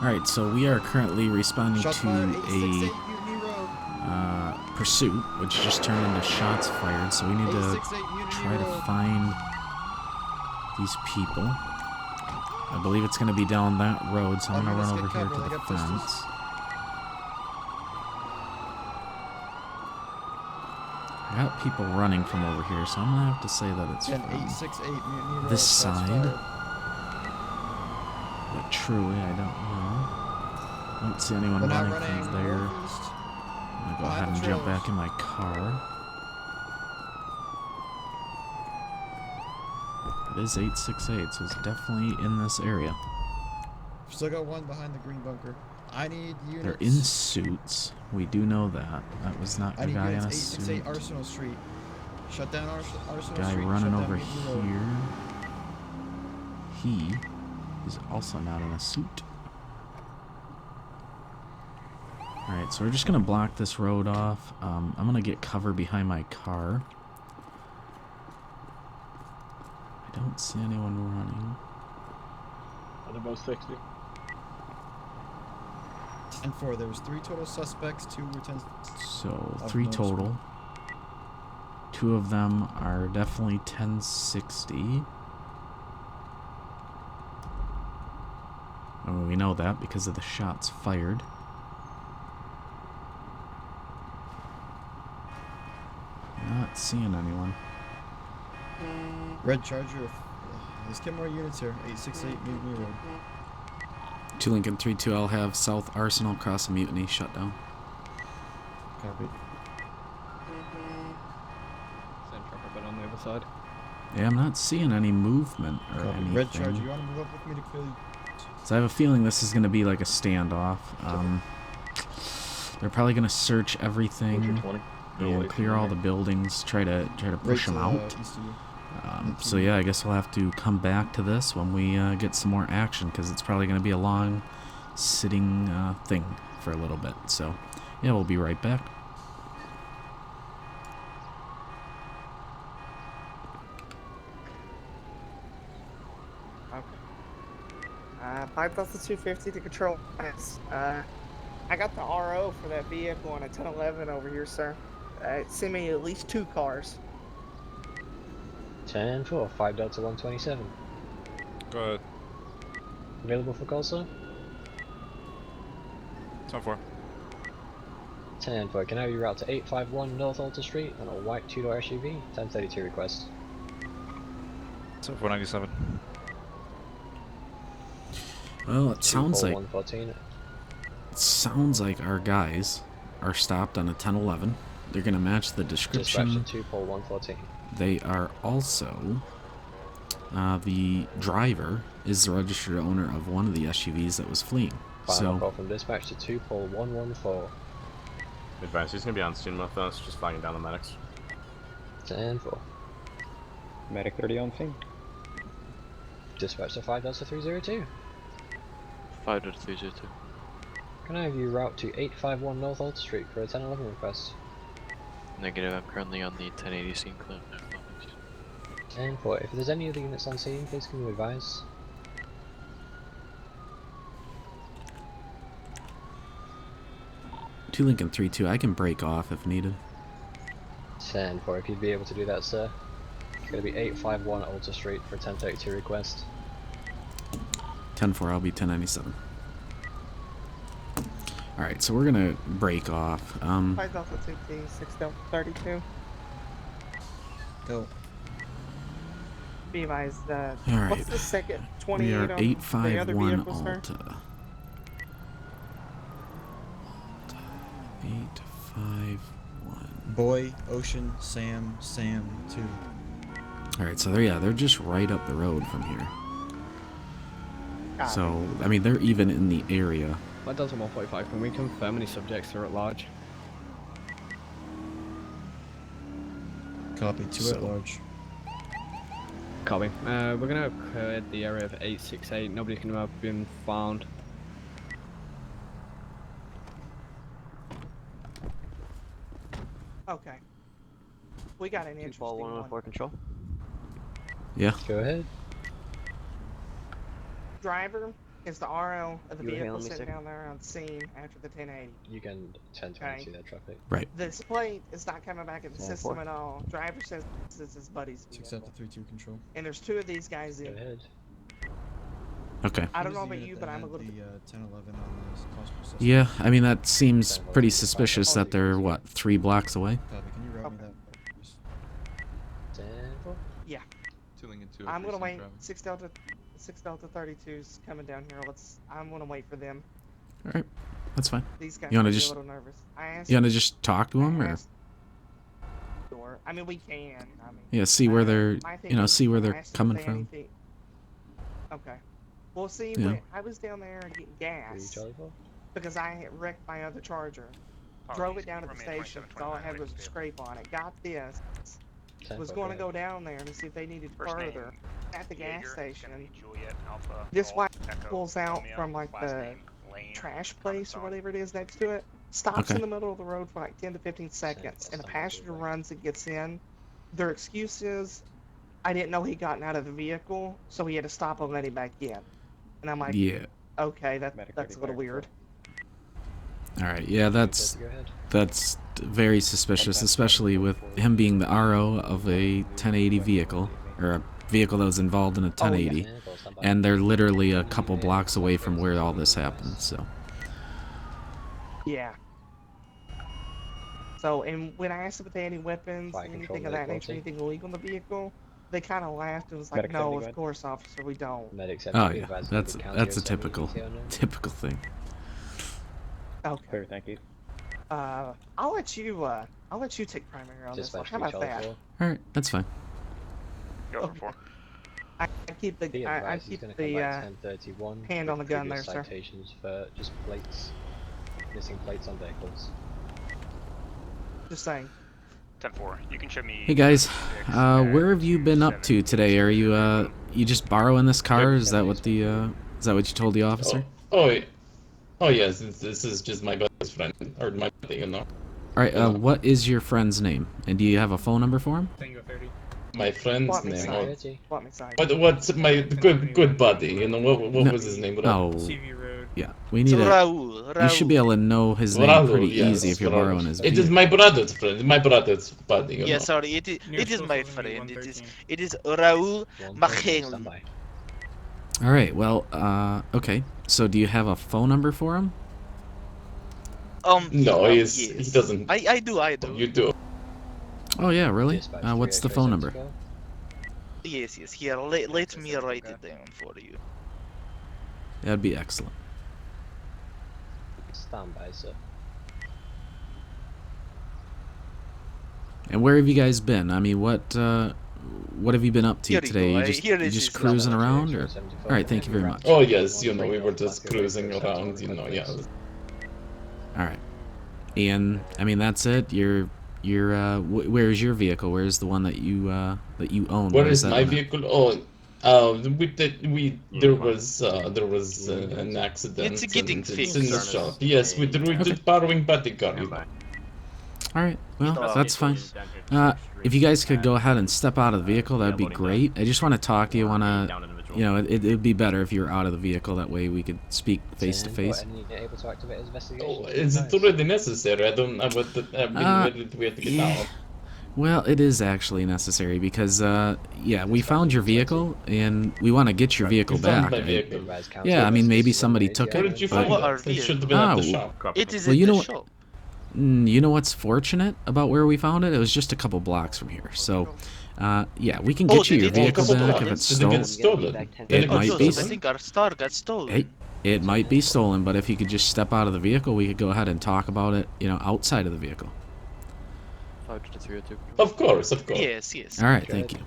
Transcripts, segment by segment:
Alright, so we are currently responding to a pursuit, which just turned into shots fired, so we need to try to find these people. I believe it's going to be down that road, so I'm going to run over here to the fence. I got people running from over here, so I'm going to have to say that it's from this side. But truly, I don't know. I don't see anyone running from there. I'm going to go ahead and jump back in my car. It is 868, so it's definitely in this area. Still got one behind the green bunker. I need units. They're in suits. We do know that. That was not a guy in a suit. 868 Arsenal Street. Shut down Arsenal Street. Guy running over here. He is also not in a suit. Alright, so we're just going to block this road off. I'm going to get cover behind my car. I don't see anyone running. At about 60. 10-4. There was 3 total suspects, 2 were 10. So 3 total. 2 of them are definitely 1060. Oh, we know that because of the shots fired. Not seeing anyone. Red Charger. Let's get more units here. 868 Mutiny Road. 2 Lincoln 3-2, I'll have South Arsenal cross a mutiny shut down. Copy. Same trucker, but on the other side. Yeah, I'm not seeing any movement or anything. Red Charger, you want to move up with me to clear? So I have a feeling this is going to be like a standoff. They're probably going to search everything and clear all the buildings, try to push them out. So yeah, I guess we'll have to come back to this when we get some more action, because it's probably going to be a long sitting thing for a little bit. So yeah, we'll be right back. Okay. 5,250 to control. I got the RO for that vehicle on a 1011 over here, sir. Send me at least 2 cars. 10-4, 5 Delta 127. Go ahead. Available for call, sir? 10-4. 10-4, can I have you route to 851 North Alta Street on a white 2-door SUV? 1032 request. 10-4-97. Well, it sounds like 114. it sounds like our guys are stopped on a 1011. They're gonna match the description. Dispatch to 2 pole 114. They are also the driver is the registered owner of one of the SUVs that was fleeing. Final call from dispatch to 2 pole 114. Advance, he's gonna be on scene with us, just flagging down the medics. 10-4. Medic 30 on scene. Dispatch to 5 Delta 302. 5 Delta 302. Can I have you route to 851 North Alta Street for a 1011 request? Negative, I'm currently on the 1080 scene clip. 10-4, if there's any other units on scene, please can you advise? Two Lincoln 3-2, I can break off if needed. 10-4, if you'd be able to do that, sir. It's going to be 851 Alta Street for a 1032 request. 10-4, I'll be 1097. Alright, so we're gonna break off. 5 Delta 2P, 6 Delta 32. Go. Be advised, Alright. what's the second 28 We are on the other 851 vehicle, sir? Alta. 851. Boy, Ocean, Sam, 2. Alright, so they're just right up the road from here. So, I mean, they're even in the area. That does 145. Can we confirm any subjects are at large? Copy, 2 at large. Copy. We're gonna clear the area of 868. Nobody can have been found. Okay. We got an interesting one. Control. Yeah. Go ahead. Driver, Is the RO of the You were vehicle hailing me, sitting sir? down there on scene after the 1080? You can 1020 see that traffic. Right. This plate is not coming back in the 10-4. system at all. Driver says this is his buddy's 6 vehicle. out to 3-2 control. And there's 2 of these guys Go in. ahead. Okay. I don't Who know was the about unit you, that but I'm a had little the, bit. 1011 on this possible suspect? Yeah, I mean, that seems pretty suspicious that they're, what, 3 blocks away? Copy. Can you route me Okay. that? Please? 10-4. Yeah. I'm gonna wait. 6 Delta 32's coming down here. I'm gonna wait for them. All right, that's fine. These guys You wanna might be just- a little nervous. I asked. You want to just talk to them, or Sure. I mean, we can. I mean. yeah, see where they're, my thing you know, is, see where I they're asked if coming they had from. anything- Okay. Well, see, Yeah. when I was down there getting 3 gas Charlie 4. because I had wrecked my other Charger. Drove it down to the station. So all I had was a scrape on it. Got this. Was 10-4, going to go go down there to see if they needed further at the gas station. Alpha, This Golf, wife Echo, pulls out Romeo, from like last the name, Lane, trash place or Commandant. whatever it is next to it. Stops Okay. in the middle of the road for like 10 to 15 seconds, and the passenger runs and gets in. Their excuse is, I didn't know he'd gotten out of the vehicle, so he had to stop and let him back in. And I'm like, Yeah. okay, that's a little weird. All right. Yeah, that's Go ahead. very suspicious, especially with him being the RO of a 1080 vehicle, or a vehicle that was involved in a 1080, 10-4, stand by. and they're literally a couple blocks away from where all this happened. So Yeah. So, and when I asked them if they had any weapons, Flight control, anything of that nature, 40. anything illegal in the vehicle, they kind of laughed and was like, Medic 70, no, go of ahead. course, officer, we don't. Medic oh 70, yeah, advised that's the county that's a 07 typical ETA on it. typical thing. Okay. Clear, thank you. I'll let you take primary on this one. Dispatch How 3 about Charlie that? 4. All right, that's fine. Go for 4. I keep Be the I advised, he's keep going to come the back 1031 hand with on the gun previous there, sir. citations for just plates, missing plates on vehicles. just saying. 10-4. You can show me. Hey guys, 6 where have you been up to 27, today? Are you 27. you just borrowing this car? Is that what the is that what you told the officer? Oh yes, this is just my best friend, or my buddy, you know. All right. What is your friend's name? And do you have a phone number for him? Tango 30. My friend's What name. makes Oh, Priority. What makes I? what's my good buddy? You know what No. was his name? Oh, CV Road. yeah. We need a. Raul. You should be able to know his name Raul, pretty yes, easy if you're Raul. borrowing his It is vehicle. my brother's friend, my brother's buddy. You Yeah, uh, know. sorry, it Nearest is my postal is gonna be friend. 113. It is Raul 113, Machel. stand by. All right. Well, okay. So do you have a phone number for him? No, yes. he doesn't. I do. You do. Oh yeah, really? Dispatch What's the 3 phone X-ray number? Central. Yes. Here, let me write it down for you. That'd be excellent. Stand by, sir. And where have you guys been? I mean, what have you been up to Here you today? go, You just here you is just his cruising number. around, or? All right. Thank you very much. Oh yes, you know we were just cruising around. You know, yeah. All right. And I mean, that's it. Where's your vehicle? Where's the one that you own? Where Where's is that my one at? vehicle? There was an accident. It's getting and fixed. It's in the shop. Yes, we're just borrowing bodyguard. You know. All right. Well, Oh, that's fine. If you guys could go ahead and step out of the vehicle, that'd be great. I just want to talk to you. It'd be better if you were out of the vehicle. That way we could speak face to face. And you're able to activate his investigation. Oh, is it already necessary? I don't know what I've been ready to wait to get out. Well, it is actually necessary because, yeah, we found your vehicle and we want to get your vehicle You found back. my vehicle. Yeah, I mean, maybe somebody took Where it. did you but- find it? It should have been at the shop. It is Well, in you the know what- shop. You know what's fortunate about where we found it? It was just a couple blocks from here. So, yeah, we can get you your vehicle back if it's Did it get stolen. stolen? It might be. I think our star got stolen. Hey, it might be stolen, but if you could just step out of the vehicle, we could go ahead and talk about it, outside of the vehicle. 5-302. Of course. Yes. All right, thank you.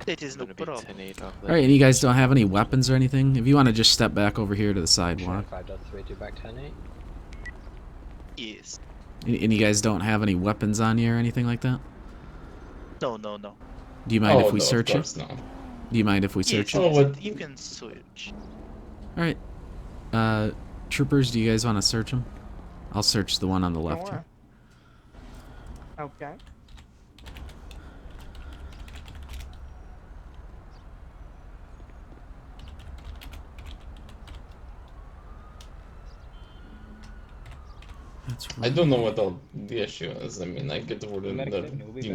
That is no Gonna be problem. 10-8 off All right, and you guys don't have any weapons or anything? If you want to just step back over here to the sidewalk. 5.3 back 10-8. Yes. And you guys don't have any weapons on you or anything like that? No. Do you mind if we search you? No. Do you mind if we search Yes, you? Oh, what? you can switch. All right. Troopers, do you guys want to search them? I'll search the one on the left here. Sure. Okay. That's I right. don't know what all the issue is. I mean, I get over the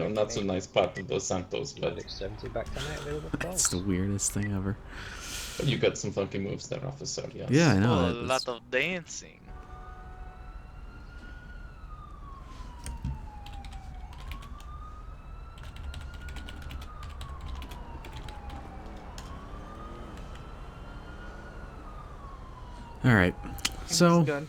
not so nice part of Los Santos, but Medic 70 back tonight, available for That's calls. the weirdest thing ever. you got some funky moves there, officer. Yes. Yeah, I know. Oh, a That's... lot of dancing. All right. So. Good.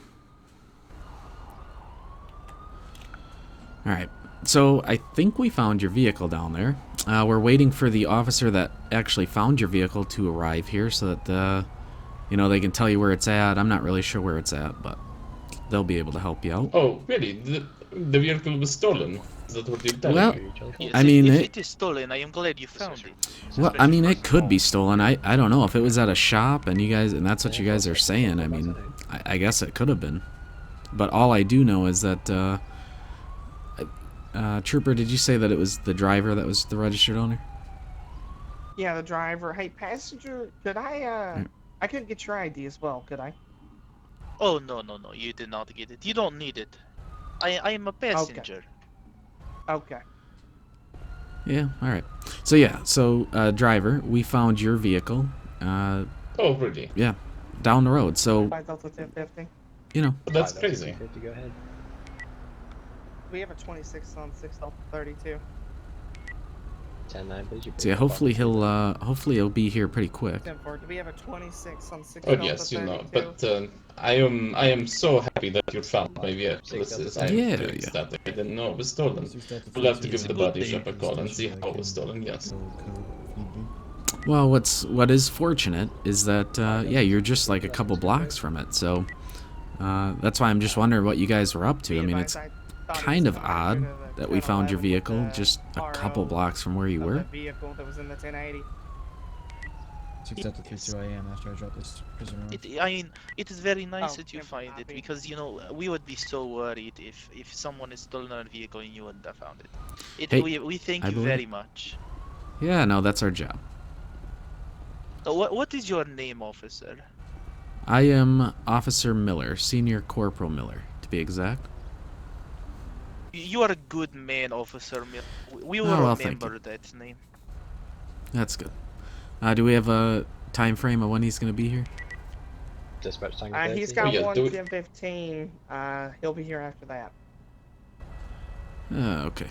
All right. So I think we found your vehicle down there. We're waiting for the officer that actually found your vehicle to arrive here so that, you know, they can tell you where it's at. I'm not really sure where it's at, but they'll be able to help you out. Oh, really? The vehicle was stolen? Is that what you're telling Well, me? Yes, I mean, if it is stolen, I am glad you found it. Well, I mean, it could be stolen. I don't know if it was at a shop and you guys, and that's what you guys are saying. I mean, I guess it could have been. But all I do know is that, Trooper, did you say that it was the driver that was the registered owner? Yeah, the driver. Hey, passenger, could I couldn't get your ID as well, could I? Oh, no, you did not get it. You don't need it. I am a passenger. Okay. Yeah, alright. So yeah, driver, we found your vehicle. Oh, really? Yeah, down the road, so, 5 Delta 1050. you know. That's crazy. Go ahead. We have a 26 on 6 Delta 32. 10-9, please. So yeah, hopefully he'll be here pretty quick. 10-4. Do we have a 26 on 6 Oh Delta yes, you know, 32? but I am so happy that you found my vehicle. Yeah. That I didn't know it was stolen. We'll have to give the body shop a call and see how it was stolen. Yes. Well, what is fortunate is that, yeah, you're just like a couple blocks from it, so, that's why I'm just wondering what you guys were up to. I mean, it's kind of odd that we found your vehicle just a couple blocks from where you were. That vehicle that was in the 1080. 6 Delta 32 AM after I dropped this prisoner off. I mean, it is very nice Oh, that you yeah, find it copy. because, you know, we would be so worried if someone has stolen our vehicle and you wouldn't have found it. Hey, we thank I you believe- very much. Yeah, no, that's our job. What is your name, officer? I am Officer Miller, Senior Corporal Miller, to be exact. You are a good man, Officer Miller. We will Oh, well, thank remember that name. That's good. Do we have a time frame of when he's going to be here? Dispatch Tango 30. He's got yeah, one do it. 1015. He'll be here after that. Okay.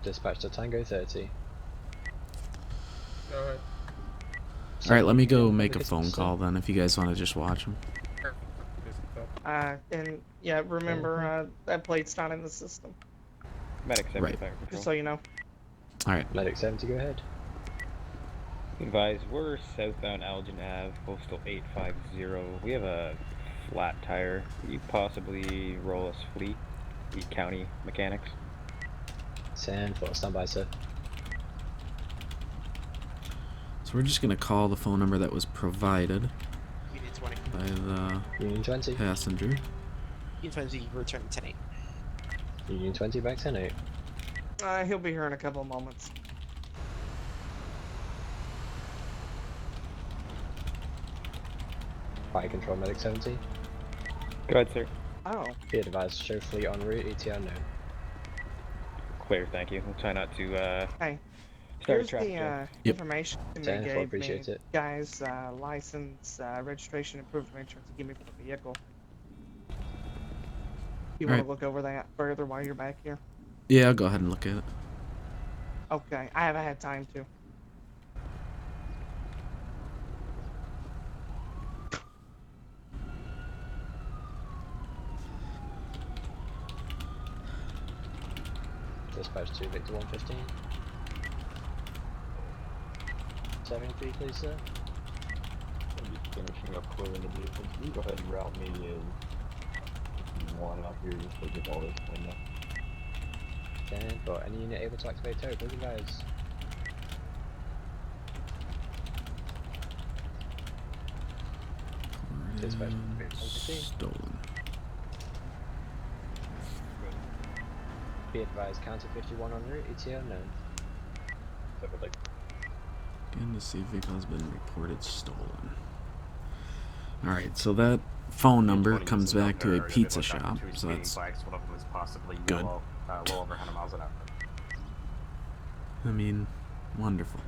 Dispatch to Tango 30. Alright, let me go make a phone call then, if you guys want to just watch him. And yeah, remember, that plate's not in the system. Medic 70 Right. fire control. Just so you know. Alright. Medic 70, go ahead. Advise, we're southbound Elgin Ave, postal 850. We have a flat tire. Could you possibly roll us fleet? The county mechanics. 10-4, stand by, sir. So we're just going to call the phone number that was provided Unit 20. by the Union 20. passenger. Unit 20, return 10-8. Union 20, back 10-8. He'll be here in a couple of moments. Fire control, medic 70. Go ahead, sir. Oh. Be advised, show fleet en route, ETA unknown. Clear, thank you. We'll try not to, Hey. start a Here's traffic the jam. Yep. information they 10-4, gave appreciate me. it. Guys, license, registration, and proof of insurance to give me for the vehicle. You want Alright. to look over that further while you're back here? Yeah, I'll go ahead and look at it. Okay, I haven't had time to. Dispatch to Victor 115. 73, please, sir. I'm just finishing up clearing the vehicle. You go ahead and route me in one out here just to get all this cleaned up. 10-4, any unit able to activate tow, please advise. Dispatch to Victor 115. Stolen. Be advised, counter 51 en route, ETA unknown. Again, to see if vehicle has been reported stolen. Alright, so that phone number comes back to a pizza shop, so that's good. I mean, wonderful.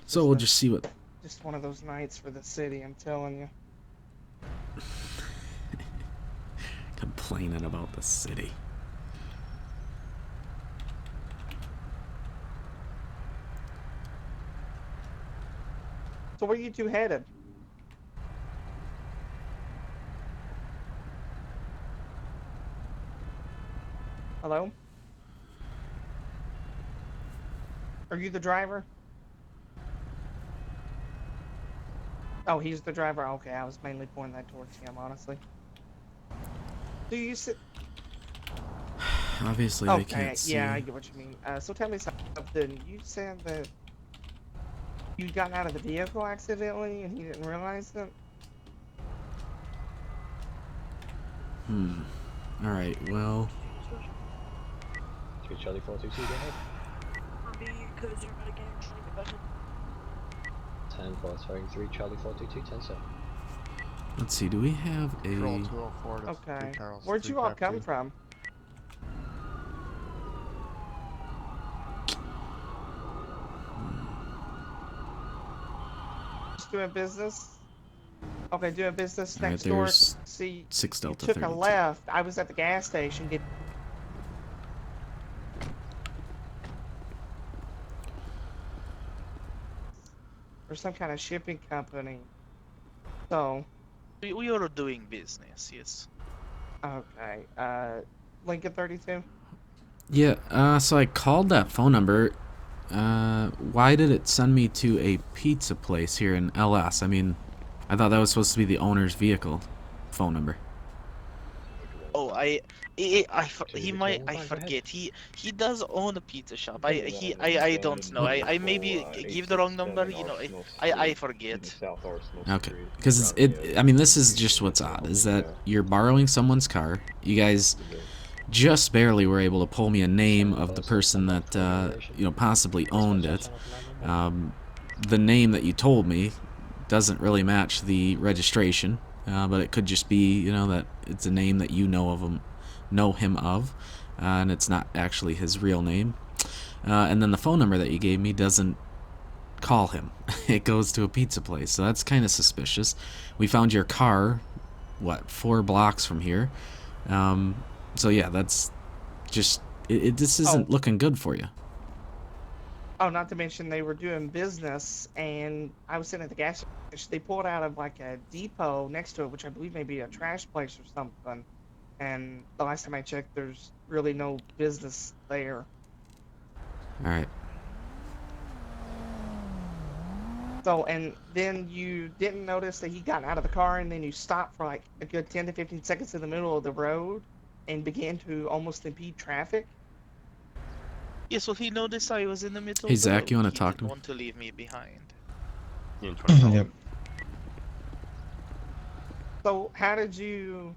So we'll just see what... Just one of those nights for the city, I'm telling you. Complaining about the city. So where are you two headed? Hello? Are you the driver? Oh, he's the driver? Okay, I was mainly pointing that towards him, honestly. Do you sit... Obviously they can't see. Yeah, I get what you mean. So tell me something. You said that you got out of the vehicle accidentally and you didn't realize it? Alright, well... Charlie 422, go ahead. 10 for throwing 3, Charlie 422, 10 sir. Let's see, do we have a... Okay. Where'd you all come from? Just doing business? Okay, doing business next door. See, 6 Delta took 32. a left. I was at the gas station getting... or some kind of shipping company. So we are doing business, yes. Okay. Lincoln 32? Yeah, so I called that phone number. Why did it send me to a pizza place here in LS? I mean, I thought that was supposed to be the owner's vehicle phone number. Oh, I forget. He does own a pizza shop. I don't know. I maybe give the wrong number. You know, I forget. Okay, because I mean, this is just what's odd is that you're borrowing someone's car. You guys just barely were able to pull me a name of the person that you know, possibly owned it. The name that you told me doesn't really match the registration. But it could just be, you know, that it's a name that you know him of, and it's not actually his real name. And then the phone number that you gave me doesn't call him. It goes to a pizza place, so that's kind of suspicious. We found your car, what, 4 blocks from here. So yeah, that's just this isn't looking good for you. Oh, not to mention they were doing business, and I was sitting at the gas station. They pulled out of like a depot next to it, which I believe may be a trash place or something. And the last time I checked, there's really no business there. All right. So, and then you didn't notice that he got out of the car, and then you stopped for like a good 10 to 15 seconds in the middle of the road and began to almost impede traffic. Yeah, so he noticed I was in the middle. Hey Zach, you want to talk to me? Want to leave me behind? Yep. So how'd you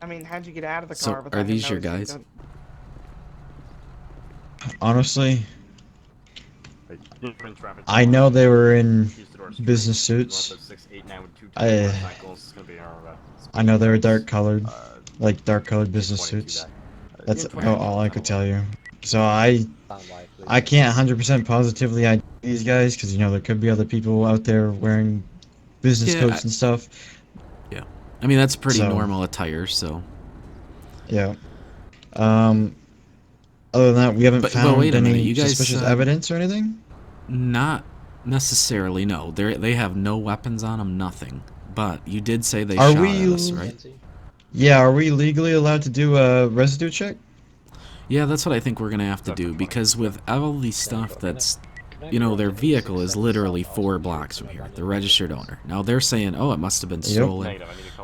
get out of the So car? are these your guys? Honestly, I know they were in business suits. I know they were dark colored, like dark colored business suits. That's all I could tell you. So I can't 100% positively ID these guys because, you know, there could be other people out there wearing business coats and stuff. Yeah, I mean that's pretty normal attire. So yeah. Other than that, we haven't found any guys, suspicious evidence or anything. Not necessarily. No, they have no weapons on them. Nothing. But you did say they shot at us, right? Yeah. Are we legally allowed to do a residue check? Yeah, that's what I think we're gonna have to do, because with all the stuff that's, you know, their vehicle is literally 4 blocks from here, the registered owner. Now they're saying, oh, it must have been stolen,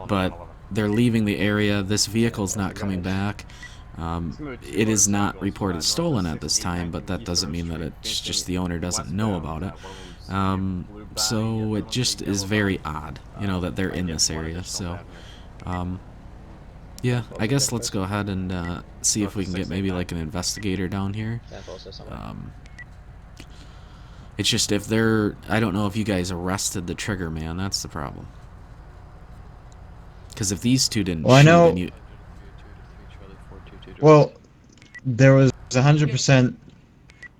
but they're leaving the area, this vehicle's not coming back. It is not reported stolen at this time, but that doesn't mean that it's just the owner doesn't know about it. So it just is very odd, you know, that they're in this area, so... yeah, I guess let's go ahead and see if we can get maybe like an investigator down here. It's just if they're... I don't know if you guys arrested the trigger man, that's the problem. Because if these two didn't Well, I shoot, know. then you... Well, there was 100%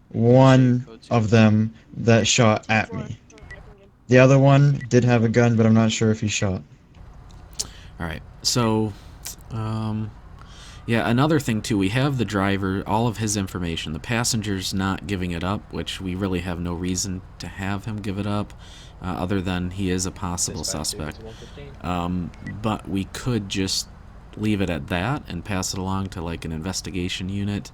one of them that shot at me. The other one did have a gun, but I'm not sure if he shot. Alright, so... yeah, another thing too, we have the driver, all of his information. The passenger's not giving it up, which we really have no reason to have him give it up, other than he is a possible suspect. But we could just leave it at that and pass it along to like an investigation unit,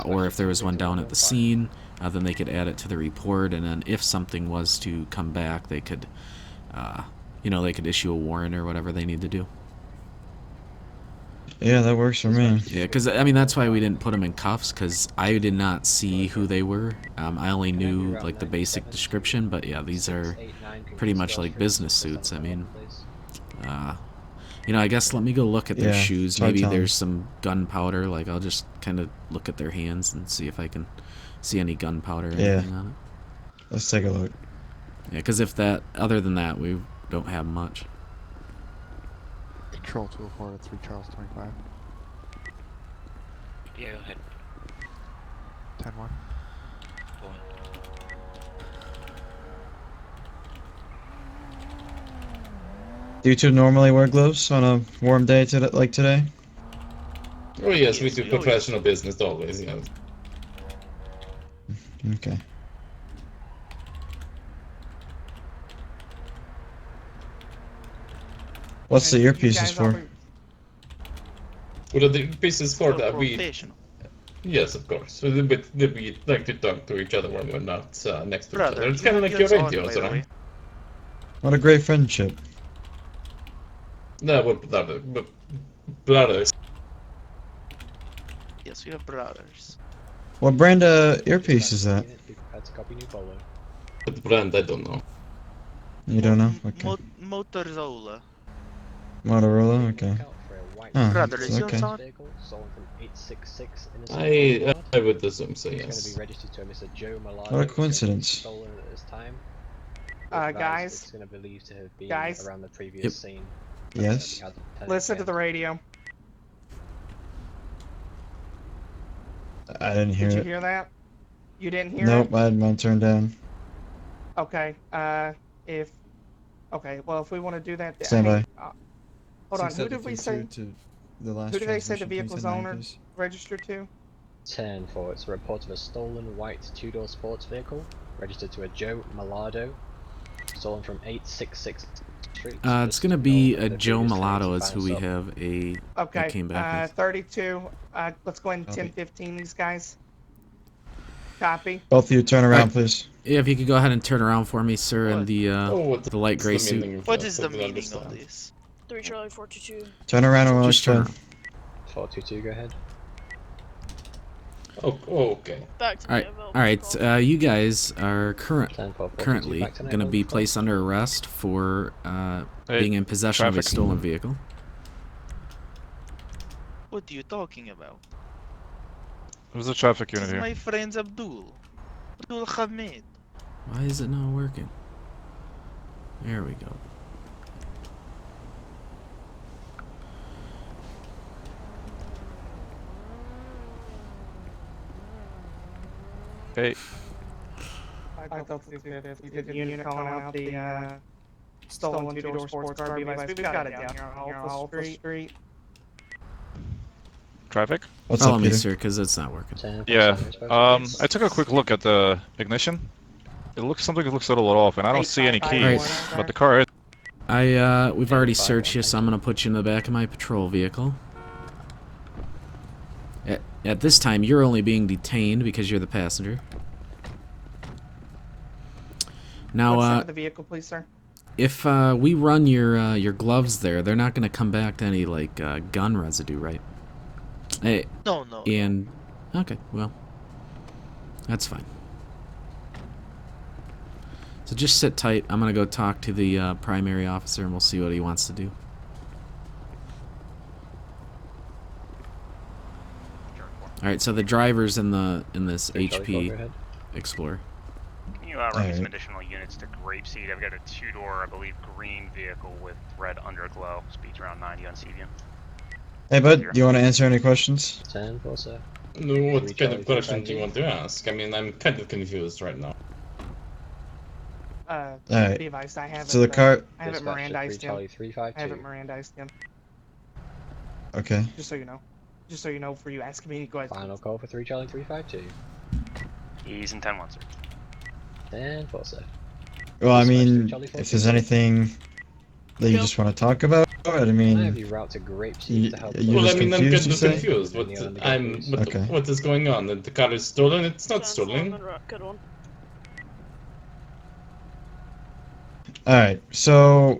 or if there was one down at the scene, then they could add it to the report, and then if something was to come back, they could, you know, they could issue a warrant or whatever they need to do. Yeah, that works for me. Yeah, because, I mean, that's why we didn't put them in cuffs, because I did not see who they were. I only knew, like, the basic description, but yeah, these are pretty much like business suits. I mean, you know, I guess let me go look at their shoes. Maybe there's some gunpowder. Like, I'll just kind of look at their hands and see if I can see any gunpowder or anything on it. Let's take a look. Yeah, because if that, other than that, we don't have much. Control 204 to 3 Charles 25. Yeah, go ahead. 10-1. Do you two normally wear gloves on a warm day like today? Oh yes, we do professional business always, yeah. Okay. What's the earpieces for? Well, the earpieces for that we... Yes, of course. So we like to talk to each other when we're not next to each other. It's kind of like your radios, right? What a great friendship. No, we're brothers. Yes, we are brothers. What brand of earpiece is that? What brand? I don't know. You don't know? Okay. Motorola. Motorola? Okay. Oh, Brother, is yours okay. on? I would assume so, yes. What a coincidence. Guys. Guys. Yes. Listen to the radio. I didn't hear it. Did you hear that? You didn't hear it? Nope, I had mine turned down. Okay. Okay. Well, if we want to do that, Stand by. Hold on. Who did we say? Who did they say the vehicle's owner registered to? 10-4. It's a report of a stolen white two-door sports vehicle registered to a Joe Malado, stolen from 866 Street. It's gonna be a Joe Mulatto is who we have that came back. 32. Let's go ahead and 1015 these guys. Copy. Both of you turn around, please. Yeah, if you could go ahead and turn around for me, sir, in the light gray suit. What is the meaning of this? 3 Charlie 422. Turn around and we'll Just turn. 422, go ahead. Oh, okay. Back to Alright, you guys are currently going to be placed under arrest for being in possession of a stolen vehicle. What are you talking about? Who's the traffic unit This is here? my friend Abdul Hamid. Why is it not working? There we go. Hey. I thought the unit calling out the stolen two-door sports car. We've got it down here on Alpha Street. Traffic? Follow me, sir, because it's not working. Yeah. I took a quick look at the ignition. Something looks a little off, and I don't see any keys, but the car is. We've already searched you, so I'm gonna put you in the back of my patrol vehicle. At this time, you're only being detained because you're the passenger. Now, What's the vehicle, please, sir? If we run your gloves there, they're not gonna come back to any like gun residue, right? Hey. No. And okay, well, that's fine. So just sit tight. I'm gonna go talk to the primary officer, and we'll see what he wants to do. All right. So the driver's in this HP Explorer. Can you you run me some additional units to Grapeseed? I've got a 2-door, I believe, green vehicle with red underglow. Speeds around 90 on CVM. Hey, bud, do you want to answer any questions? 10-4, sir. No, what kind of question do you want to ask? I mean, I'm kind of confused right now. Alright. Be advised, I haven't. So the car. I haven't Mirandized him. I haven't Mirandized him. Okay. Just so you know. Just so you know, for you asking me, go ahead. Final call for 3 Charlie 352. He's in 10-1, sir. 10-4, sir. Well, I mean, if there's anything that you just want to talk about, I mean. I have you route to Grapeseed to help. Well, I mean, I'm kind of confused. What is going on? The car is stolen? It's not stolen. Alright, so.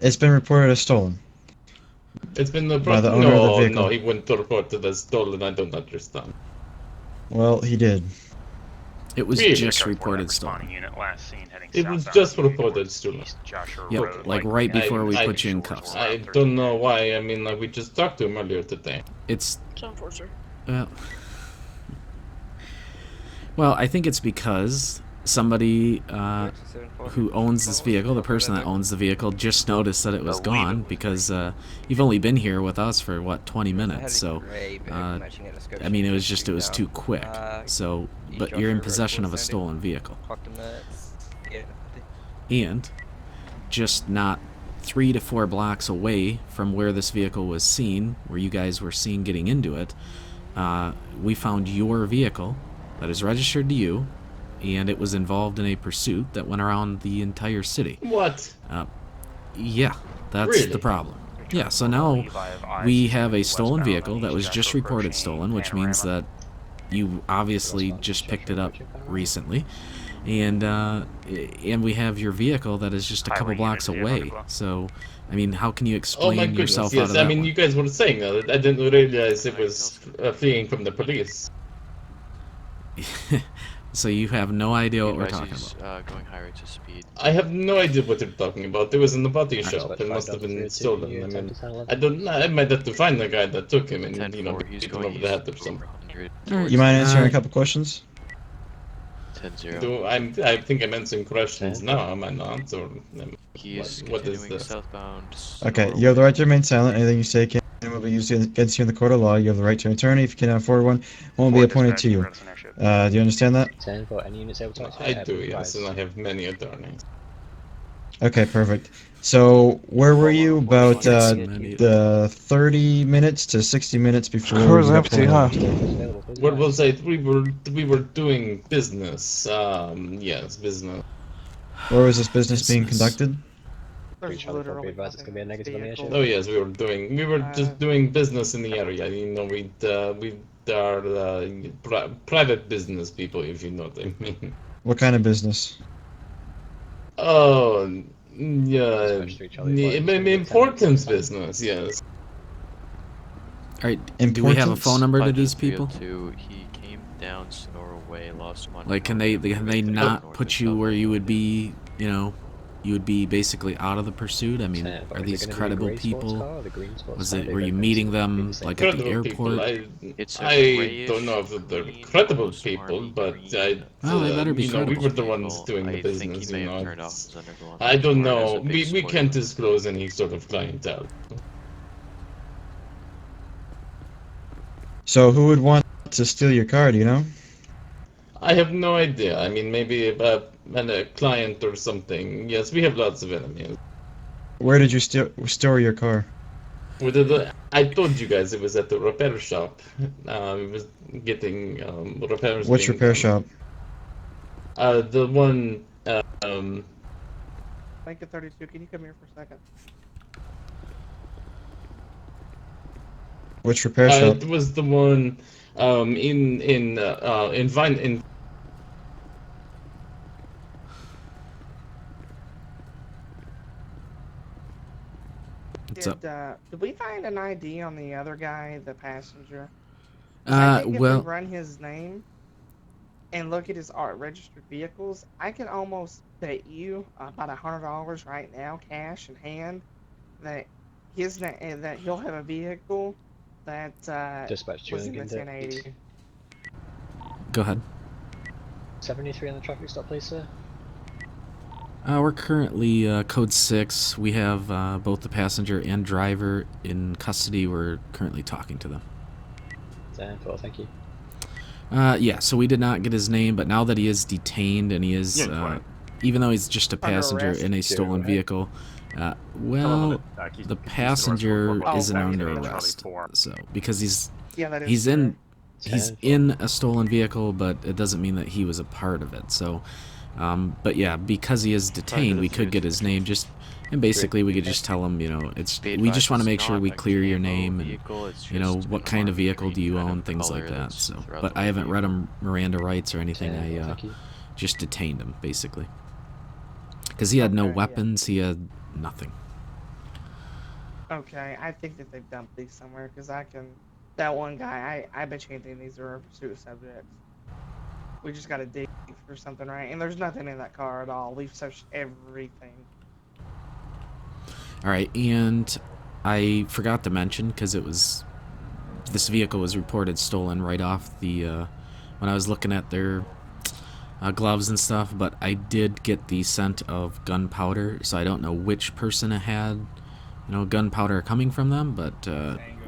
It's been reported as stolen. It's been by the owner of the vehicle. No, he wouldn't report it as stolen. I don't understand. Well, he did. It was just reported stolen. It was just reported stolen. Yep, like right before we put you in cuffs. I don't know why. I mean, we just talked to him earlier today. It's. Well, I think it's because somebody who owns this vehicle, the person that owns the vehicle, just noticed that it was gone because you've only been here with us for what, 20 minutes. So I mean, it was too quick. So, but you're in possession of a stolen vehicle, and just not 3 to 4 blocks away from where this vehicle was seen, where you guys were seen getting into it, we found your vehicle that is registered to you, and it was involved in a pursuit that went around the entire city. What? Yeah, that's the problem. Yeah, so now we have a stolen vehicle that was just reported stolen, which means that you obviously just picked it up recently, and we have your vehicle that is just a couple blocks away. So, I mean, how can you explain yourself out of that? I mean, you guys were saying that. I didn't realize it was fleeing from the police. So you have no idea what we're talking about. Going higher to speed. I have no idea what you're talking about. It was in the body shop. It must have been stolen. I mean, I don't know. I might have to find the guy that took him and beat him over the head or something. You mind answering a couple questions? 10-0. I think I'm answering questions now. Am I not? Or what is this? Southbound. Okay, you have the right to remain silent. Anything you say can will be used against you in the court of law. You have the right to an attorney. If you cannot afford one, one will be appointed to you. Do you understand that? 10-4. Any units able to I do, yes, and I have many attorneys. Okay, perfect. So, where were you about the 30 minutes to 60 minutes before? Car's empty, huh? What was it? We were doing business. Yes, business. Where was this business being conducted? Oh yes, we were just doing business in the area. You know, we are private business people, if you know what I mean. What kind of business? Oh, yeah, importance business, yes. Alright, do we have a phone number to these people? He came down Norway, lost money. Like, can they not put you where you would be, you know, you would be basically out of the pursuit? I mean, are these credible people? Were you meeting them like at the airport? I don't know if they're credible people, but they better be credible. We were the ones doing the business, you know. I don't know. We can't disclose any sort of clientele. So who would want to steal your car, do you know? I have no idea. I mean, maybe a client or something. Yes, we have lots of enemies. Where did you store your car? I told you guys it was at the repair shop. It was getting repairs. Which repair shop? The one. Blanket 32, can you come here for a second? Which repair shop? It was the one in Vine. Did we find an ID on the other guy, the passenger? Well, if we run his name and look at his registered vehicles, I can almost bet you about $100 right now, cash in hand, that that he'll have a vehicle that Dispatch was in the 1080. Go ahead. 73 on the traffic stop, please, sir. We're currently code 6. We have both the passenger and driver in custody. We're currently talking to them. 10-4, thank you. Yeah, so we did not get his name, but now that he is detained and he is, even though he's just a passenger in a stolen vehicle, well, the passenger isn't under arrest. So because he's in a stolen vehicle, but it doesn't mean that he was a part of it. So, but yeah, because he is detained, we could get his name and basically we could just tell him, you know, we just want to make sure we clear your name and, you know, what kind of vehicle do you own, things like that. So, but I haven't read him Miranda rights or anything. I just detained him basically because he had no weapons. He had nothing. Okay, I think that they've dumped these somewhere because that one guy, I bet you anything these are pursuit subjects. We just gotta dig for something, right? And there's nothing in that car at all. We've searched everything. Alright, and I forgot to mention, because this vehicle was reported stolen right off the, when I was looking at their gloves and stuff, but I did get the scent of gunpowder, so I don't know which person had, you know, gunpowder coming from them, but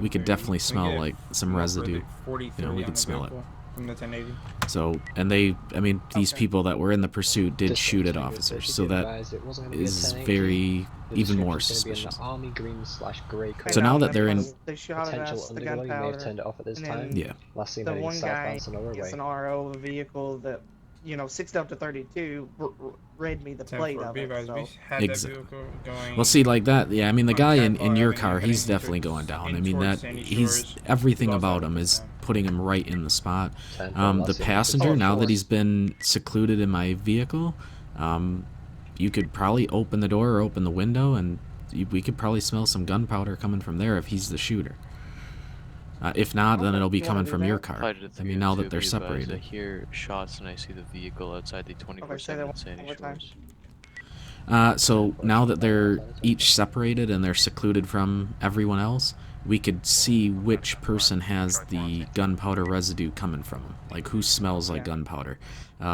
we could definitely smell like some residue. You know, we could smell it. From the 1080. So, and these people that were in the pursuit did shoot at officers, so that is even more suspicious. So now that they're in, they shot at us, the gunpowder, yeah. The one guy is an RO vehicle that, you know, 6 Delta 32 read me the plate of it. So. Exactly. Well, see, like that, yeah. I mean, the guy in your car, he's definitely going down. I mean, everything about him is putting him right in the spot. The passenger, now that he's been secluded in my vehicle, you could probably open the door or open the window, and we could probably smell some gunpowder coming from there if he's the shooter. If not, then it'll be coming from your car. I mean, now that they're separated. I hear shots and I see the vehicle outside the 24/7 Sandy Shores. So now that they're each separated and they're secluded from everyone else, we could see which person has the gunpowder residue coming from them. Like who smells like gunpowder,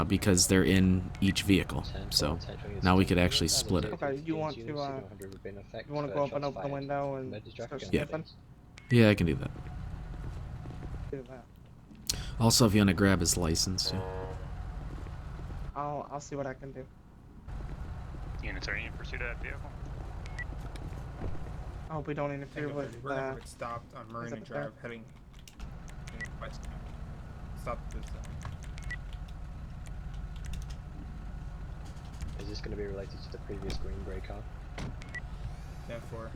because they're in each vehicle. So now we could actually split it. Okay, you want to go up and open the window and start sniffing? Yeah, I can do that. Also, if you want to grab his license, too. I'll see what I can do. Units, are you in pursuit of that vehicle? I hope we don't interfere with. It stopped on Marina Drive, heading west. Stop this. Is this going to be related to the previous green grey car? 10-4.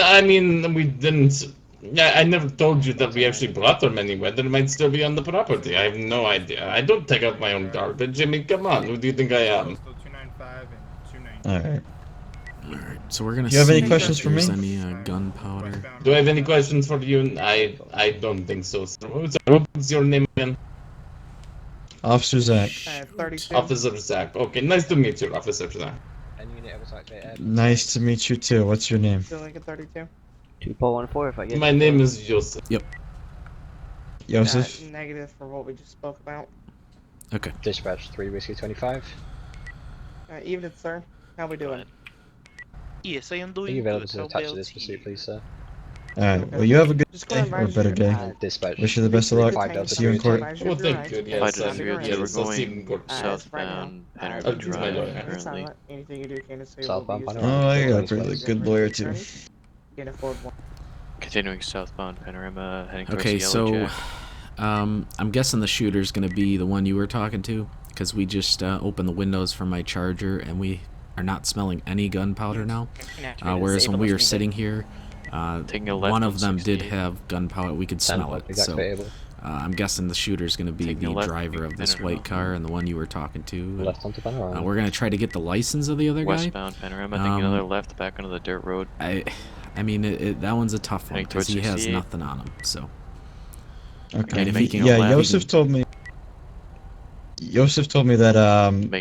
I mean, we didn't. Yeah, I never told you that we actually brought them anywhere. They might still be on the property. I have no idea. I don't take out my own garbage. Jimmy, come on. Who do you think I am? 295 and 290. Alright, so we're gonna. Do you have any questions for me? Any gunpowder? Do I have any questions for you? I don't think so. What's your name again? Officer Zach. 32. Officer Zach. Okay, nice to meet you, Officer Zach. Nice to meet you too. What's your name? Still like a 32. 2414 if I get. My name is Joseph. Yep. Joseph. Negative for what we just spoke about. Okay. Dispatch 3 Whiskey 25. Evening, sir. How we doing? Yes, I am Are doing you available good. to attach to this pursuit, please, sir? Alright, well, you have a good day, or a better day. And dispatch. Wish you the best of luck. 5 Delta See you in court. Oh, thank you. Yes, Five to three, yes, we're I'll see you in going court. southbound I'll Panorama choose my lawyer. Drive currently. Anything you do, Candace, Southbound Oh, I got a really good lawyer too. Can't afford one. Continuing southbound Panorama, heading towards Okay, Yellow so Jack. I'm guessing the shooter's gonna be the one you were talking to, because we just opened the windows from my Charger and we are not smelling any gunpowder now. Whereas when we were sitting here, one of them did have gunpowder. We could smell it. So I'm guessing the shooter's gonna be the driver of this white car and the one you were talking to. We're gonna try to get the license of the other guy. Westbound Panorama, taking another left back onto the dirt road. I mean, that one's a tough one because he has 68. nothing on him. So. Okay. And if he can Yeah, Joseph told me. Joseph told me that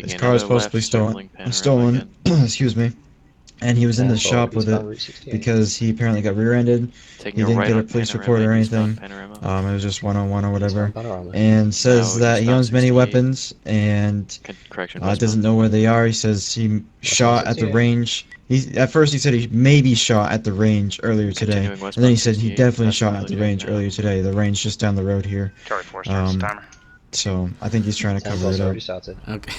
his car is supposed to be stolen. Excuse me. and he was in the 10-4, shop with eastbound it Route 68. because he apparently got rear-ended. He Taking a didn't right get a on police Panorama, report or eastbound anything. Panorama. It was just one-on-one or whatever. Eastbound Panorama. And says Now that he eastbound owns many 68. weapons and Correction, doesn't westbound. know where they are. He says he shot at the 68. range. At first he said he maybe shot at the range earlier today, Continuing and then he said westbound he 68, definitely past shot at the Jmiller range now. earlier today. The range just down the road here. Charlie 4 starts the timer. So I think he's trying to cover 10-4's it up. already started. Okay.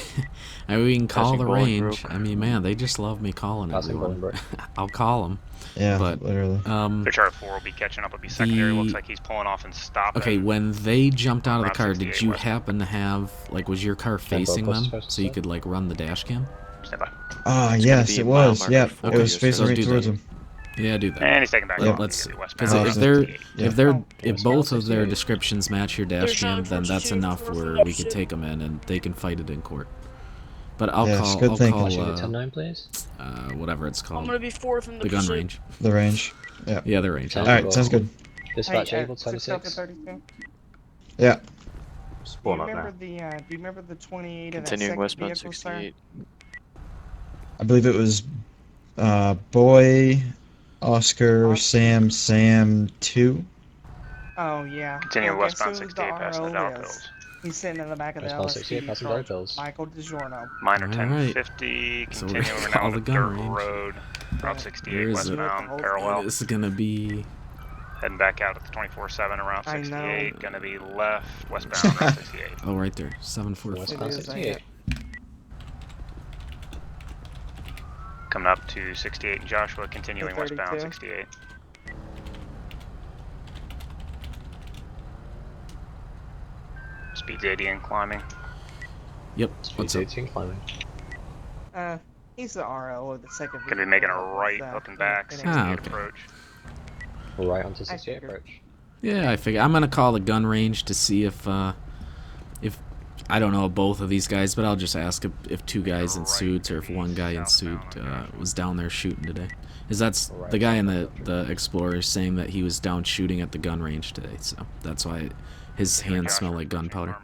I mean, we can call Passing the Bolingbroke. range. I mean, man, they just love me calling Passing everyone. Bolingbroke. I'll call them. Yeah, But literally. The Charlie 4 will be catching up. It'll be secondary. Looks like he's pulling off and stopping. Okay, when they jumped out of the Route car, did 68 you west. happen to have, like, was your car facing them so you could, like, run the dash cam? Stand by. Ah, It's yes, gonna be it mile was. marker Yep, 4, it was yes, facing sir. right do towards that. him. Yeah, do that. And he's taking back Yep. off. Let's, Westbound. because Oh, if yeah. both of their 68. descriptions match your dash cam, then that's enough where we could take them in and they can fight it in court. But I'll Yes, call, good I'll thinking. call, Watching the 10-9, please. whatever it's I'm called, gonna be fourth in the the gun pursuit. range. The range. Yeah. Yeah, the range. Ten. Alright, sounds good. Dispatch Hey, able 26. 32. Yeah. Just Do you pulling up remember now. the do you remember the 28 in that Continuing second westbound vehicle, sir? 68. I believe it was Boy, Oscar, Sam, 2. Oh yeah. Continuing Well, guess westbound who 68 passing the RO dollar is? bills. He's sitting in the back of the Westbound 68 LSPD passing dollar truck. bills. Michael DiGiorno. Minor All right. 1050. So we're Continuing gonna now call on the the gun dirt range. road. Route Where 68 is it? westbound parallel. This is gonna be. Heading back out at the 24/7 around I know. 68. Gonna be left westbound Route 68. Oh, right there. 744. Westbound It is, 68. Coming up to 68 in Joshua. Continuing westbound 32. 68. Speed's 80 and climbing. Yep. Speed What's up? 18 climbing. He's the RO of the second vehicle. Gonna be making a that was, right, hooking back, in 68 okay. approach. Right onto 68 figured. approach. Yeah, I figure I'm gonna call the gun range to see if I don't know both of these guys, but I'll just ask if two guys in suits or if one guy in suit was down there shooting today. Is that's the guy in the Explorer is saying that he was down shooting at the gun range today, so that's why his hands smell like gunpowder.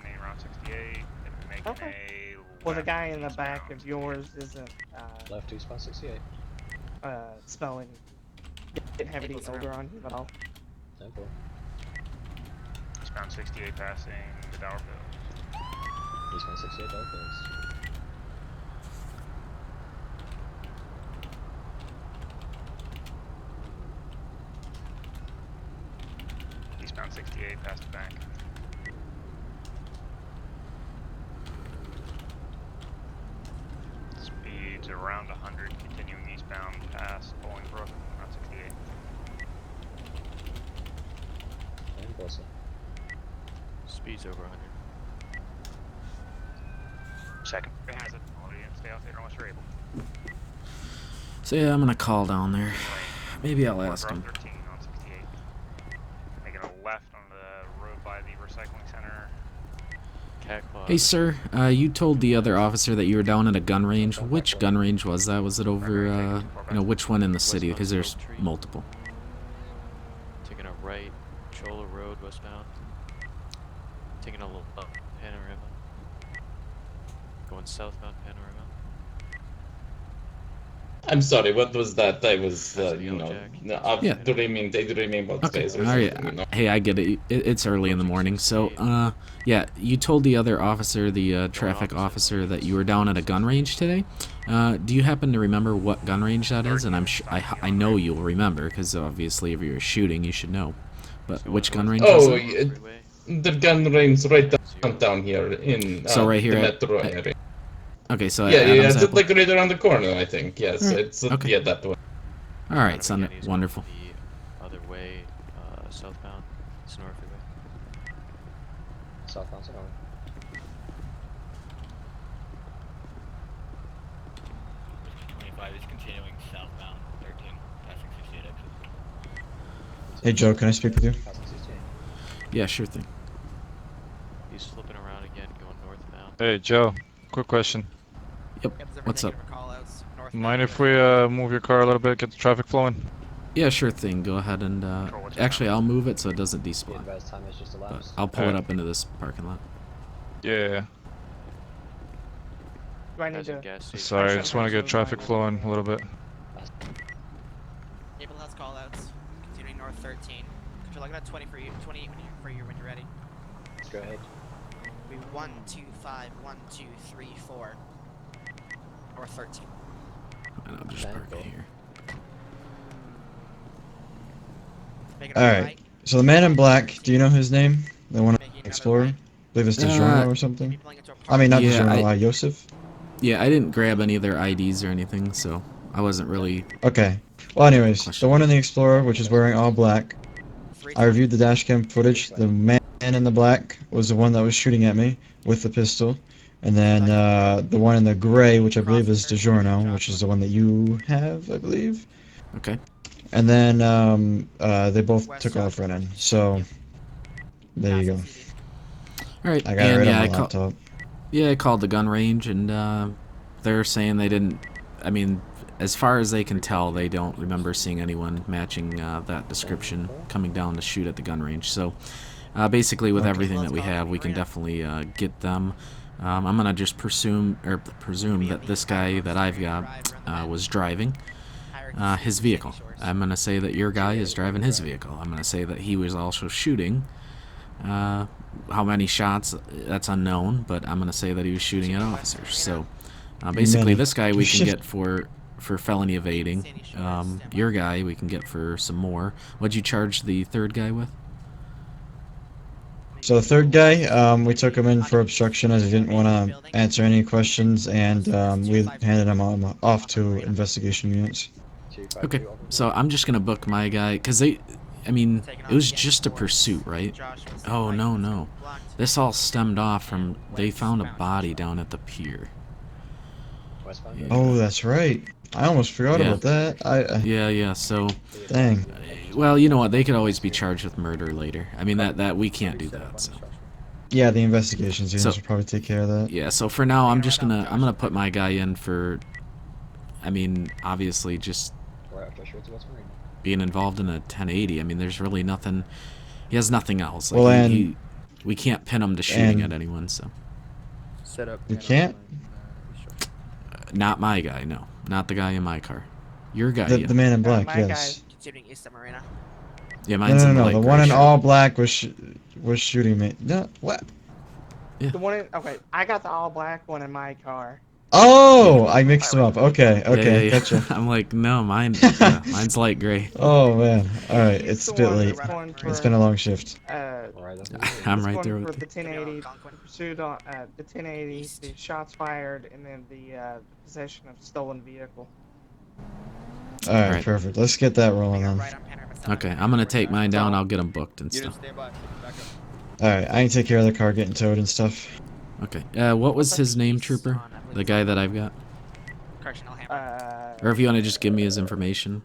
Okay. Well, the guy in the back of yours isn't Left eastbound 68. smelling. Didn't have any odor on him at all. 10-4. Eastbound 68 passing the dollar bills. Eastbound 68 dollar bills. Eastbound 68 past the bank. Speeds around 100, continuing eastbound past Bolingbroke, Route 68. And closer. Speed's over 100. Second has it. Stay out there unless you're able. So yeah, I'm gonna call down there. Maybe I'll ask Route him. 13 on 68. Making a left on the road by the recycling center. Cat claw. Hey sir, you told the other officer that you were down at a gun range. Which gun range was that? Was it over, which one in the city? Because there's multiple. Taking a right, Chola Road westbound. Taking a little up, Panorama. Going southbound Panorama. I'm sorry, what was that? I was, daydreaming about Okay. space. All right. Hey, I get it. It's early in the morning. So, yeah, you told the other officer, the traffic officer, that you were down at a gun range today. Do you happen to remember what gun range that is? And I know you'll remember because obviously if you're shooting, you should know. But which gun range was it? The gun range right downtown here in So right here the at- metro area. Okay, so Yeah, Adam's it's Apple? like right around the corner, I think. Yes, Alright, it's okay. yeah, that one. All right, son. Wonderful. The other way, southbound, Sonora Freeway. Southbound Sonora. Is continuing southbound 13, passing 68 exit. Hey Joe, can I speak with you? Passing 68. Yeah, sure thing. He's flipping around again, going northbound. Hey Joe, quick question. Yep. What's up? Mind if we move your car a little bit, get the traffic flowing? Yeah, sure thing. Go ahead and actually, I'll move it so it doesn't The despawn. advised time is just But elapsed. I'll pull it up into this parking lot. Yeah. Do I need to? Gas station. Sorry, I just want to get traffic flowing a little bit. 13. Control, I got 20 for you. 20 for you when you're ready. Let's go ahead. We 1, 2, 5, 1, 2, 3, 4. Or 13. And I'll just park it here. Alright, so the man in black, do you know his name? The one Explorer? I believe it's DiGiorno or something? I mean, not DiGiorno, Yosef? Yeah, I didn't grab any of their IDs or anything, so I wasn't really... Okay. Well, anyways, the one in the Explorer, which is wearing all black, I reviewed the dashcam footage. The man in the black was the one that was shooting at me with the pistol. And then the one in the gray, which I believe is DiGiorno, which is the one that you have, I believe. Okay. And then they both took off running. So there you go. All right. I got it right on my laptop. Yeah, I called the gun range, and they're saying they didn't. I mean, as far as they can tell, they don't remember seeing anyone matching that description coming down to shoot at the gun range. So basically, with everything that we have, we can definitely get them. I'm gonna just presume that this guy that I've got was driving his vehicle. I'm gonna say that your guy is driving his vehicle. I'm gonna say that he was also shooting. How many shots? That's unknown, but I'm gonna say that he was shooting at officers. So basically, this guy we can get for felony evading. Your guy we can get for some more. What'd you charge the third guy with? So the third guy, we took him in for obstruction as he didn't want to answer any questions, and we handed him off to investigation units. Okay, so I'm just gonna book my guy, because they, I mean, it was just a pursuit, right? Oh, no. This all stemmed off from, they found a body down at the pier. Yeah. Oh, that's right. I almost forgot about that. Yeah, so... Dang. Well, you know what, they could always be charged with murder later. I mean, that we can't do that, so... Yeah, the investigations units will probably take care of that. Yeah, so for now, I'm gonna put my guy in for... I mean, obviously, just... being involved in a 1080. I mean, there's really nothing. He has nothing else. Like, well, we can't pin him to shooting at anyone. So. Set up. You can't. Not my guy. No, not the guy in my car. Your guy. The man in black. My yes. Yeah, mine's in the light the one in all black was shooting me. No, what? Yeah. The one in, okay, I got the all black one in my car. Oh, I mixed them up. Okay, Yeah. gotcha. I'm like, no, mine's light gray. Oh man, all right, it's a bit late. It's been a long shift. I'm right there with the 1080 pursuit on the 1080, the shots fired, and then the possession of stolen vehicle. All right, perfect. Let's get that rolling then. Okay, I'm gonna take mine down. I'll get them booked and stuff. All right, I can take care of the car getting towed and stuff. Okay. What was his name, Trooper? The guy that I've got. Or if you want to just give me his information.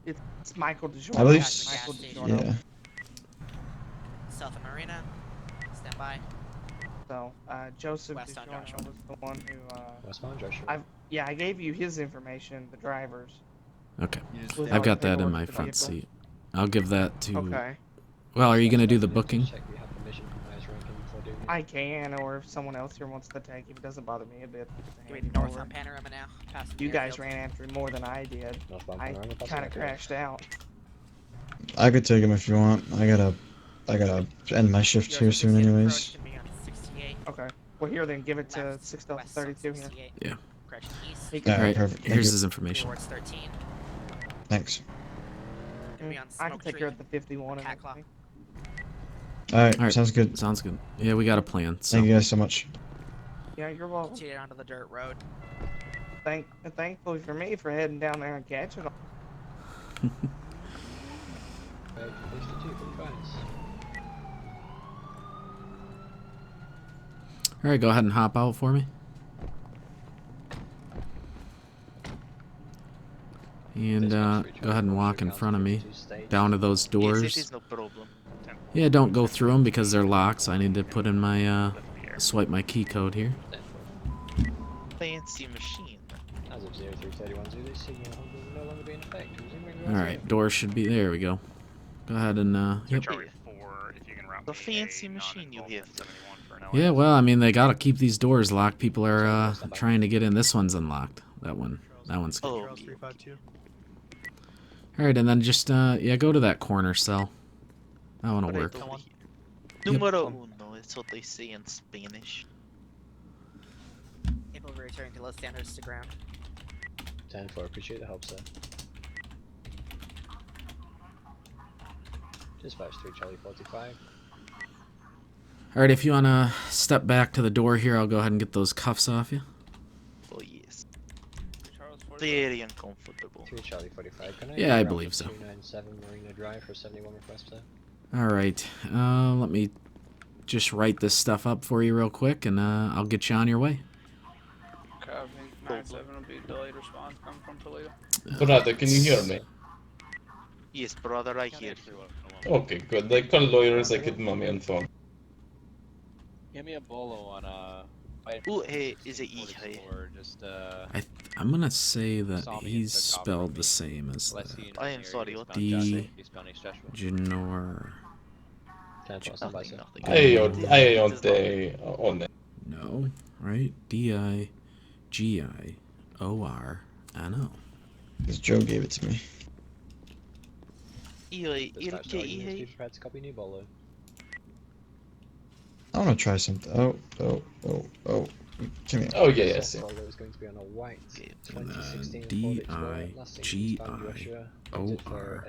It's Michael DiGiorno. I believe. Yeah. South Marina. Stand by. So, Joseph DiGiorno was the one who. I gave you his information, the driver's. Okay. I've got that in my front seat. I'll give that to. Okay. Well, are you gonna do the booking? I can, or if someone else here wants to take him, it doesn't bother me a bit. North on Panorama now. You guys ran after him more than I did. I kind of crashed out. I could take him if you want. I gotta end my shift here soon, anyways. Okay. Well, here then, give it to 6032 here. Yeah. Alright, perfect. Here's his information. Thanks. I can take care of the 51 and everything. Alright, sounds good. Sounds good. Yeah, we got a plan. So. Thank you guys so much. Yeah, you're welcome. Cheated onto the dirt road. Thankfully for me for heading down there and catching them. Alright, go ahead and hop out for me. And go ahead and walk in front of me. Down to those doors. Yeah, don't go through them because they're locked, so I need to put in my, swipe my key code here. Fancy machine. As of 0331 Zulu, signal will no longer be in effect. Alright, door should be, there we go. Go ahead and, yep. The fancy machine you have. Yeah, well, I mean, they gotta keep these doors locked. People are, trying to get in. This one's unlocked. That one's good. Alright, and then just, yeah, go to that corner cell. That one will work. Numero uno, it's what they say in Spanish. Able to return to Los Santos to ground. 10-4, appreciate the help, sir. Dispatch 3 Charlie 45. Alright, if you want to step back to the door here, I'll go ahead and get those cuffs off you. Oh, yes. Very uncomfortable. 3 Charlie 45. Can I Yeah, I believe so. 297 Marina Drive for 71 request, sir? Alright, let me just write this stuff up for you real quick, and I'll get you on your way. Copy. 97 will be delayed response coming from Toledo. Brother, can you hear me? Yes, brother, I hear you. Okay, good. I call lawyers, I get mommy on phone. Give me a bolo on Ooh, hey, is it E? Just I'm gonna say that he's spelled the same as that. I am sorry, what D. Jmiller. Ayonte on it. No, right? D-I-G-I-O-R-N-O. Because Joe gave it to me. I want to try something. Oh. Come here. Oh, yeah, yes. Is going to be on a white 2016 D-I-G-I-O-R.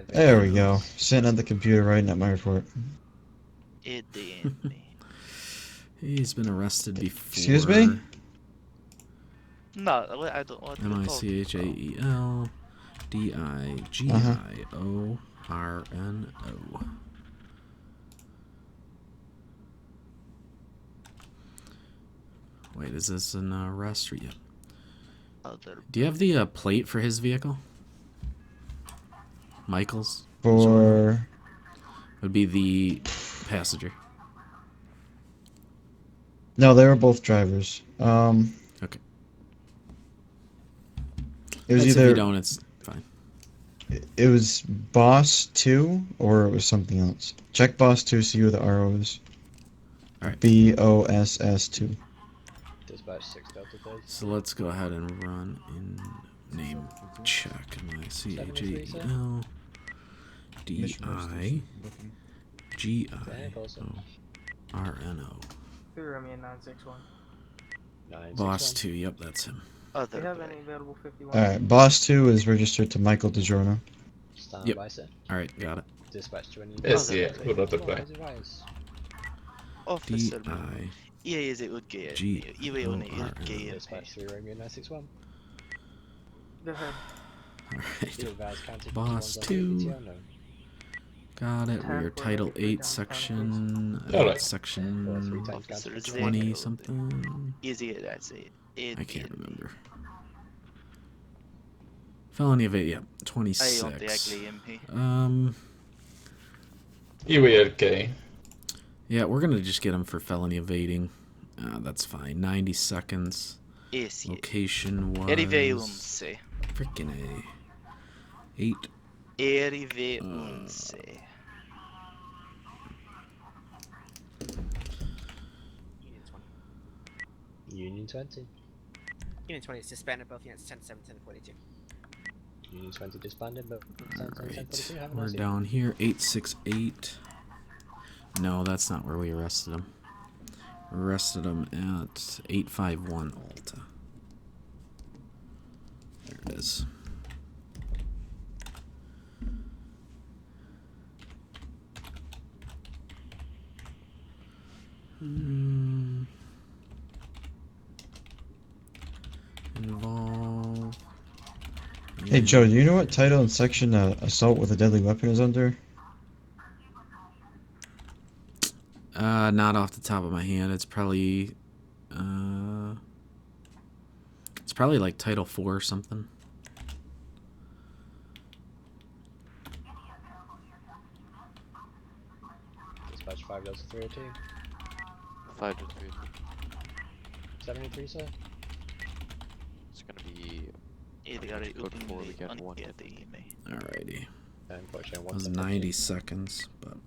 There we go. Sitting at the computer writing at my report. He's been arrested before. Excuse me? No, I don't want to M-I-C-H-A-E-L D-I-G-I-O-R-N-O. Wait, is this an arrest or yet? Do you have the plate for his vehicle? Michael's? For... Would be the passenger. No, they were both drivers. Okay. It was If either... you don't, it's fine. It was Boss 2, or it was something else. Check Boss 2, see who the RO is. Alright. BOSS 2. Dispatch 6 Delta Days. So let's go ahead and run in name check. M-I-C-H-A-E-L D-I-G-I-O-R-N-O. Romeo 961. Boss 2, yep, that's him. Do you have any available 51? Alright, Boss 2 is registered to Michael DiGiorno. Stand Yep. by, sir. Alright, got it. Dispatch to any... Yes, yeah, we'll not apply. Officer. D-I... Yes, it would get. G-O-R-N-O. Dispatch 3 Romeo 961. Go ahead. Alright. Boss 2. Got it. We're Title 8, Section... Section... 20 something? Easy, that's it. I can't remember. Felony of 8, yeah. 26. okay. Yeah, we're gonna just get him for felony evading. That's fine. 90 seconds. Yes, Location was... Frickin' A. 8. Arrive once. Union 20. Union 20 is disbanded, both units 10-7, 10-42. Union 20 disbanded, but 10-7, 10-42. We're down here. 868. No, that's not where we arrested him. We arrested him at 851 Alta. There it is. Involve. Hey Joe, do you know what title and section assault with a deadly weapon is under? Not off the top of my hand. It's probably like Title 4 or something. Dispatch 5 Delta 302. 5 to 3. 73, sir. It's gonna be. Code 4, we got 1. Alrighty. Unfortunately, That was 90 seconds, but.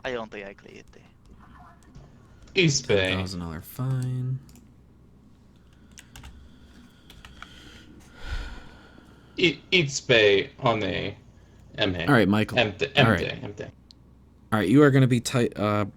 I don't think I cleared it. East Bay. $1,000 fine. It's pay on a MA. All right, Michael. MT. All right, you are going to be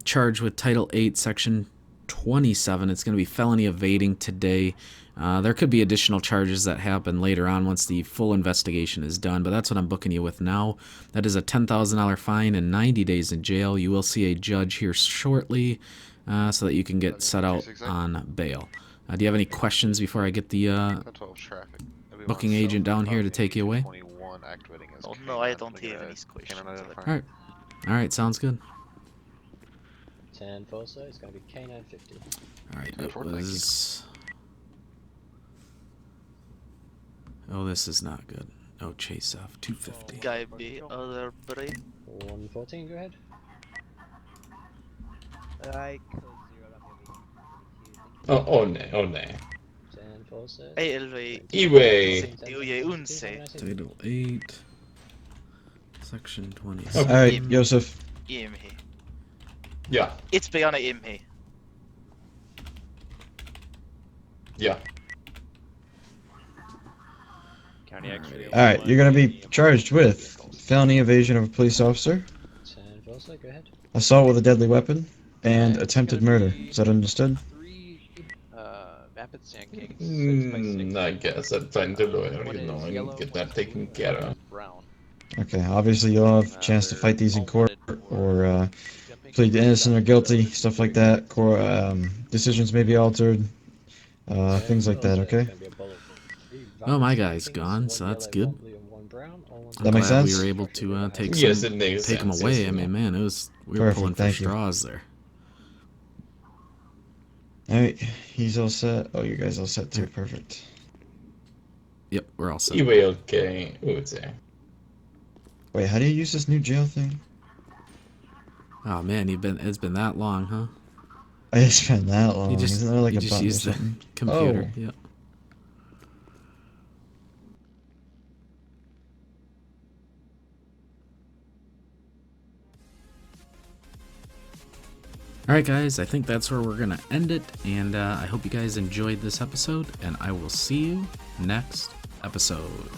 charged with Title 8, Section 27. It's going to be felony evading today. There could be additional charges that happen later on once the full investigation is done, but that's what I'm booking you with now. That is a $10,000 fine and 90 days in jail. You will see a judge here shortly so that you can get set out on bail. Do you have any questions before I get the booking agent down here to take you away? Oh, no, I don't have any questions. All right, sounds good. 10-4, sir. It's going to be K950. All right, it was... Oh, this is not good. No, chase off. 250. Guy B, other brain. 114, go ahead. Oh no. 10-4, sir. Iwe. Title 8. Section 20. All right, Joseph. Yeah. It's beyond imhe. Yeah. All right, you're gonna be charged with felony evasion of a police officer, 10-4, sir. Go ahead. assault with a deadly weapon, and attempted murder. Is that understood? I guess I'd find a lawyer, and get that taken care of. Okay, obviously you'll have a chance to fight these in court, or plead innocent or guilty, stuff like that. Decisions may be altered, things like that, okay? Oh, my guy's gone, so that's good. That makes sense? We were able to take him away. Yes, I mean, man, we were pulling for straws there. Alright, he's all set. Oh, you guys all set too. Perfect. Yep, we're all set. Iwe, okay. Wait, how do you use this new jail thing? Oh man, it's been that long, huh? It's been that long. Isn't there like you a just button or use the something? computer. Oh. Yep. Alright guys, I think that's where we're going to end it, and I hope you guys enjoyed this episode, and I will see you next episode.